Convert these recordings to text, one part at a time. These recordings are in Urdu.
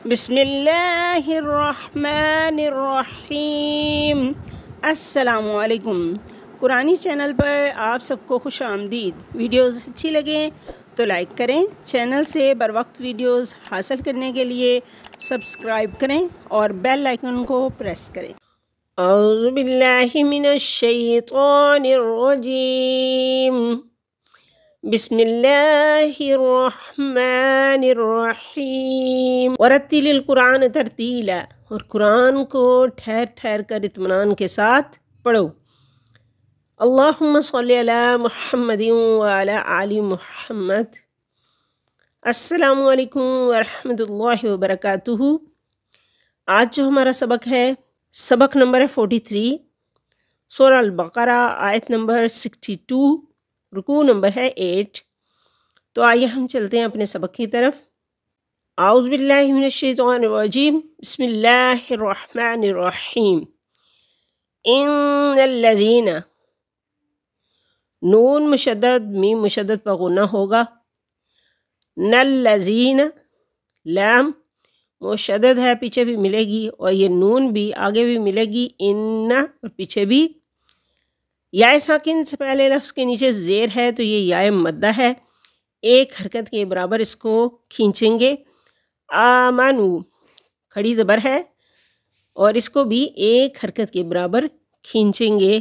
بسم اللہ الرحمن الرحیم۔ السلام علیکم۔ قرآنی چینل پر آپ سب کو خوش آمدید۔ ویڈیوز اچھی لگیں تو لائک کریں، چینل سے بر وقت ویڈیوز حاصل کرنے کے لیے سبسکرائب کریں اور بیل آئیکن کو پریس کریں۔ اعوذ باللہ من الشیطان الرجیم، بسم اللہ الرحمن الرحیم۔ ورتل القرآن ترتیلا، اور قرآن کو ٹھہر ٹھہر کر اطمینان کے ساتھ پڑھو۔ اللہم صلی علی محمد وعلی آل محمد۔ السلام علیکم ورحمۃ اللہ وبرکاتہ۔ آج جو ہمارا سبق ہے، سبق نمبر 43، سورہ البقرہ، آیت نمبر 62، رکوع نمبر ہے 8۔ تو آئیے ہم چلتے ہیں اپنے سبق کی طرف۔ اعوذ باللہ من الشیطان الرجیم، بسم اللہ الرحمن الرحیم۔ ان الذین، نون مشدد میم مشدد پر غنہ ہوگا۔ الذین، لام مشدد ہے، پیچھے بھی ملے گی، اور یہ نون بھی آگے بھی ملے گی، ان اور پیچھے بھی۔ یا ساکن سے پہلے لفظ کے نیچے زیر ہے تو یہ یا مدہ ہے، ایک حرکت کے برابر اس کو کھینچیں گے۔ آمنو کھڑی زبر ہے اور اس کو بھی ایک حرکت کے برابر کھینچیں گے،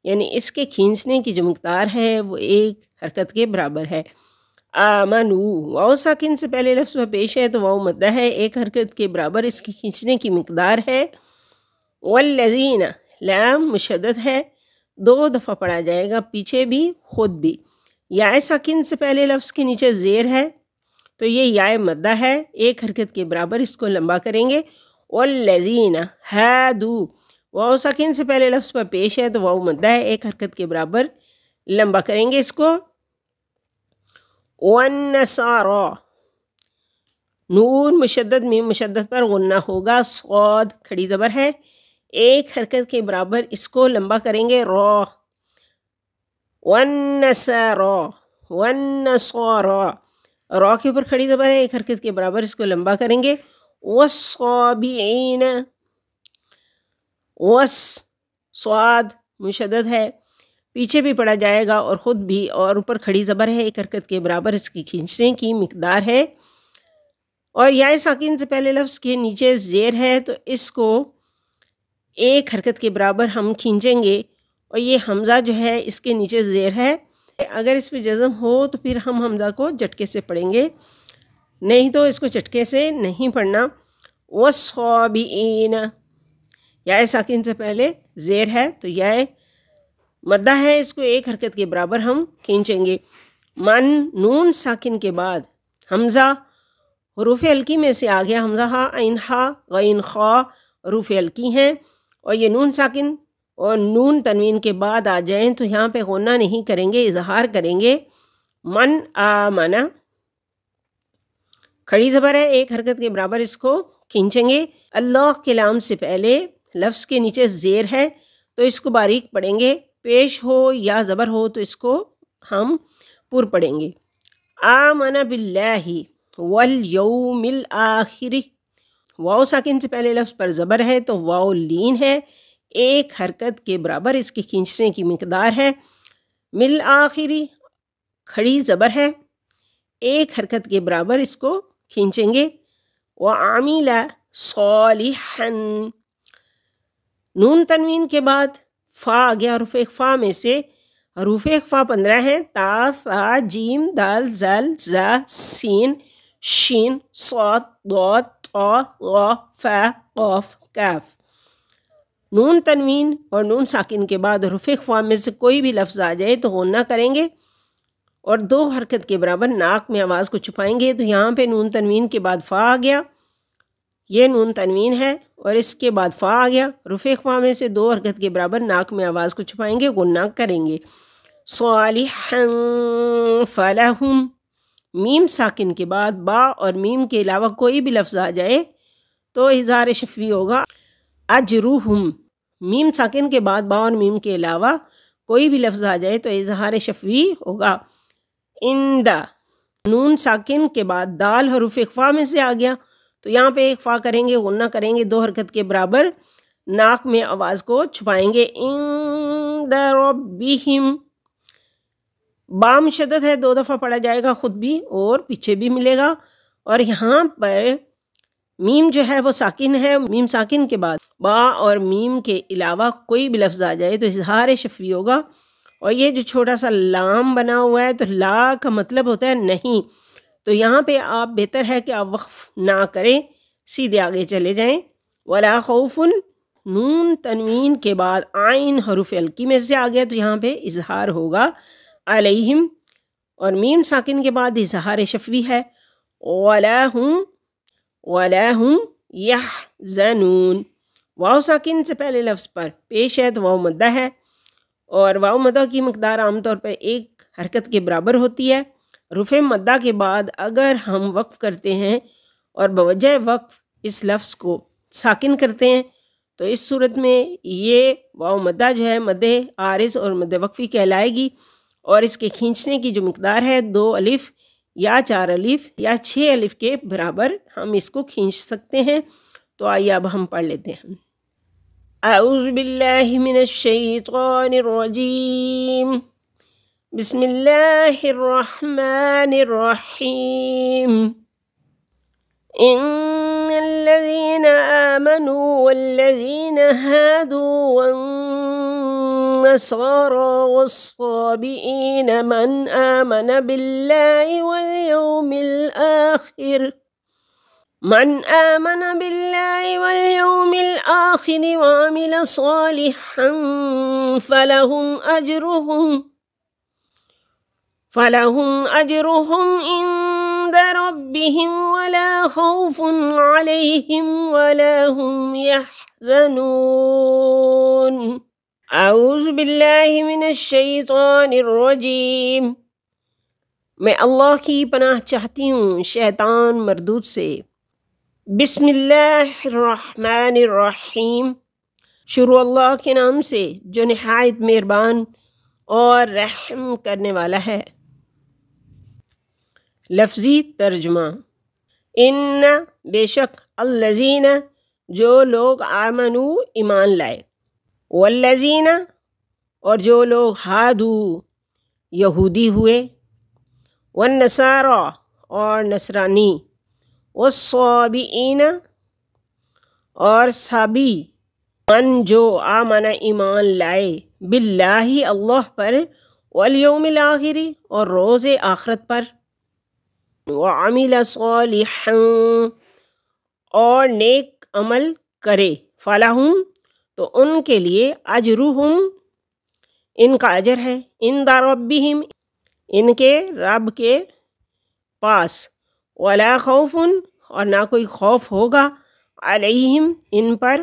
یعنی اس کے کھینچنے کی جو مقدار ہے وہ ایک حرکت کے برابر ہے۔ آمنو، واو ساکن سے پہلے لفظ میں پیش ہے تو واو مدہ ہے، ایک حرکت کے برابر اس کی کھینچنے کی مقدار ہے۔ والذین، لام مشدد ہے، 2 دفعہ پڑھا جائے گا، پیچھے بھی خود بھی۔ یا ساکن سے پہلے لفظ کے نیچے زیر ہے تو یہ یا مدہ ہے، ایک حرکت کے برابر اس کو لمبا کریں گے۔ والذین ہادو، واو ساکن سے پہلے لفظ پر پیش ہے تو واو مدہ ہے، ایک حرکت کے برابر لمبا کریں گے اس کو۔ والنصارى، نون مشدد میم مشدد پر غنہ ہوگا، صاد کھڑی زبر ہے، ایک حرکت کے برابر اس کو لمبا کریں گے، را۔ والنصارى، والنصارى، را کے اوپر کھڑی زبر ہے، ایک حرکت کے برابر اس کو لمبا کریں گے۔ والصابئین، صاد مشدد ہے، پیچھے بھی پڑھا جائے گا اور خود بھی، اور اوپر کھڑی زبر ہے، ایک حرکت کے برابر اس کی کھینچنے کی مقدار ہے۔ اور یا ساکن سے پہلے لفظ کے نیچے زیر ہے تو اس کو ایک حرکت کے برابر ہم کھینچیں گے، اور یہ حمزہ جو ہے اس کے نیچے زیر ہے، اگر اس پہ جزم ہو تو پھر ہم حمزہ کو جھٹکے سے پڑھیں گے، نہیں تو اس کو جھٹکے سے نہیں پڑھنا۔ والصابئین، یا ساکن سے پہلے زیر ہے تو یا مدہ ہے، اس کو ایک حرکت کے برابر ہم کھینچیں گے۔ من، نون ساکن کے بعد حمزہ حروف ہلکی میں سے آ گیا، حمزہ ہا، عین ہا، غین خا حروف ہلکی ہیں، اور یہ نون ساکن اور نون تنوین کے بعد آ جائیں تو یہاں پہ غنہ نہیں کریں گے، اظہار کریں گے۔ من آمنا، کھڑی زبر ہے، ایک حرکت کے برابر اس کو کھینچیں گے۔ اللہ کے لام سے پہلے لفظ کے نیچے زیر ہے تو اس کو باریک پڑھیں گے، پیش ہو یا زبر ہو تو اس کو ہم پر پڑھیں گے۔ آمن باللہ والیوم الآخر، واو ساکن سے پہلے لفظ پر زبر ہے تو واو لین ہے، ایک حرکت کے برابر اس کی کھینچنے کی مقدار ہے۔ مل آخری کھڑی زبر ہے، ایک حرکت کے برابر اس کو کھینچیں گے۔ وعمل صالحا، نون تنوین کے بعد فا آ گیا، حروف اخفا میں سے حروف اخفا 15 ہیں، تا، ثا، جیم، دال، ذال، زا، سین، شین، صاد، ضاد، طا، غا، فا، قاف، کاف۔ نون تنوین اور نون ساکن کے بعد حروف اخفا میں سے کوئی بھی لفظ آ جائے تو غنہ کریں گے، اور 2 حرکت کے برابر ناک میں آواز کو چھپائیں گے۔ تو یہاں پہ نون تنوین کے بعد فا آ گیا، یہ نون تنوین ہے، اور اس کے بعد فا آ گیا، حروف اخفا میں سے 2 حرکت کے برابر ناک میں آواز کو چھپائیں گے، غنہ کریں گے۔ صالحا فلہم، میم ساکن کے بعد با اور میم کے علاوہ کوئی بھی لفظ آ جائے تو اظہار شفوی ہوگا۔ اجرہم، میم ساکن کے بعد با اور میم کے علاوہ کوئی بھی لفظ آ جائے تو اظہار شفوی ہوگا۔ اندہ، نون ساکن کے بعد دال حروف اخفا میں سے آ گیا تو یہاں پہ ایک فا کریں گے، غنہ کریں گے 2 حرکت کے برابر، ناک میں آواز کو چھپائیں گے، عند ربہم۔ با مشدد ہے، 2 دفعہ پڑھا جائے گا، خود بھی اور پیچھے بھی ملے گا۔ اور یہاں پر میم جو ہے وہ ساکن ہے، میم ساکن کے بعد با اور میم کے علاوہ کوئی بھی لفظ آ جائے تو اظہار شفوی ہوگا۔ اور یہ جو چھوٹا سا لام بنا ہوا ہے تو لا کا مطلب ہوتا ہے نہیں، تو یہاں پہ آپ بہتر ہے کہ آپ وقف نہ کریں، سیدھے آگے چلے جائیں۔ ولا خوف، نون تنوین کے بعد عین حروف حلقی میں سے آ گیا تو یہاں پہ اظہار ہوگا علیہم، اور میم ساکن کے بعد اظہار شفوی ہے، ولا ہم یحزنون۔ واو ساکن سے پہلے لفظ پر پیش ہے تو واو مدہ ہے، اور واو مدہ کی مقدار عام طور پر 1 حرکت کے برابر ہوتی ہے۔ حروف مدہ کے بعد اگر ہم وقف کرتے ہیں اور بوجہ وقف اس لفظ کو ساکن کرتے ہیں تو اس صورت میں یہ واو مدہ جو ہے مد عارض اور مد وقفی کہلائے گی، اور اس کے کھینچنے کی جو مقدار ہے 2 الف یا 4 الف یا 6 الف کے برابر ہم اس کو کھینچ سکتے ہیں۔ تو آئیے اب ہم پڑھ لیتے ہیں۔ اعوذ باللہ من الشیطان الرجیم، بسم اللہ الرحمن الرحیم۔ ان الذین آمنوا والذین هادوا والنصارى والصابئین من آمن باللہ واليوم الآخر وعمل صالحا فلهم أجرهم عند ربهم ولا خوف عليهم ولا هم يحزنون۔ اعوذ باللہ من الشیطان الرجیم، میں اللہ کی پناہ چاہتی ہوں شیطان مردود سے۔ بسم اللہ الرحمن الرحیم، شروع اللہ کے نام سے جو نہایت مہربان اور رحم کرنے والا ہے۔ لفظی ترجمہ، ان بے شک، الذین جو لوگ آمنو ایمان لائے، والذین اور جو لوگ ہادو یہودی ہوئے، والنصارى اور نصرانی، والصابئین اور صابی، من جو آمن ایمان لائے، باللہ اللہ پر، والیوم الآخر اور روز آخرت پر، وعمل صالحا اور نیک عمل کرے، فلہم تو ان کے لیے، اجرہم ان کا اجر ہے، عند ربہم ان کے رب کے پاس، ولا خوف اور نہ کوئی خوف ہوگا، علیہم ان پر،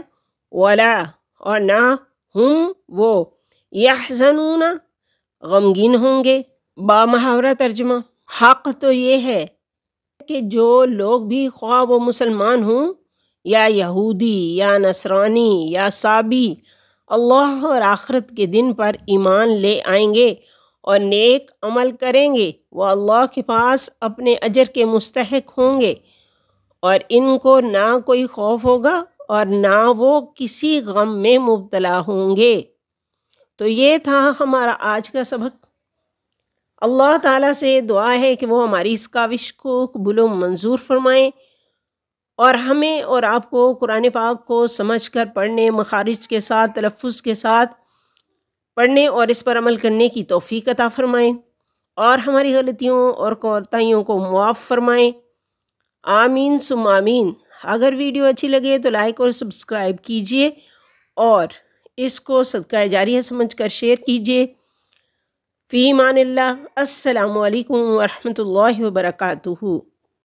ولا اور نہ ہم وہ، یحزنون غمگین ہوں گے۔ با محاورہ ترجمہ، حق تو یہ ہے کہ جو لوگ بھی خواہ وہ مسلمان ہوں یا یہودی یا نصرانی یا صابی، اللہ اور آخرت کے دن پر ایمان لے آئیں گے اور نیک عمل کریں گے، وہ اللہ کے پاس اپنے اجر کے مستحق ہوں گے، اور ان کو نہ کوئی خوف ہوگا اور نہ وہ کسی غم میں مبتلا ہوں گے۔ تو یہ تھا ہمارا آج کا سبق۔ اللہ تعالیٰ سے دعا ہے کہ وہ ہماری اس کاوش کو قبول و منظور فرمائیں، اور ہمیں اور آپ کو قرآن پاک کو سمجھ کر پڑھنے، مخارج کے ساتھ، تلفظ کے ساتھ پڑھنے اور اس پر عمل کرنے کی توفیق عطا فرمائیں، اور ہماری غلطیوں اور کوتاہیوں کو معاف فرمائیں، آمین ثم آمین۔ اگر ویڈیو اچھی لگے تو لائک اور سبسکرائب کیجئے، اور اس کو صدقہ جاریہ سمجھ کر شیئر کیجئے۔ فی امان اللہ، السلام علیکم ورحمۃ اللہ وبرکاتہ۔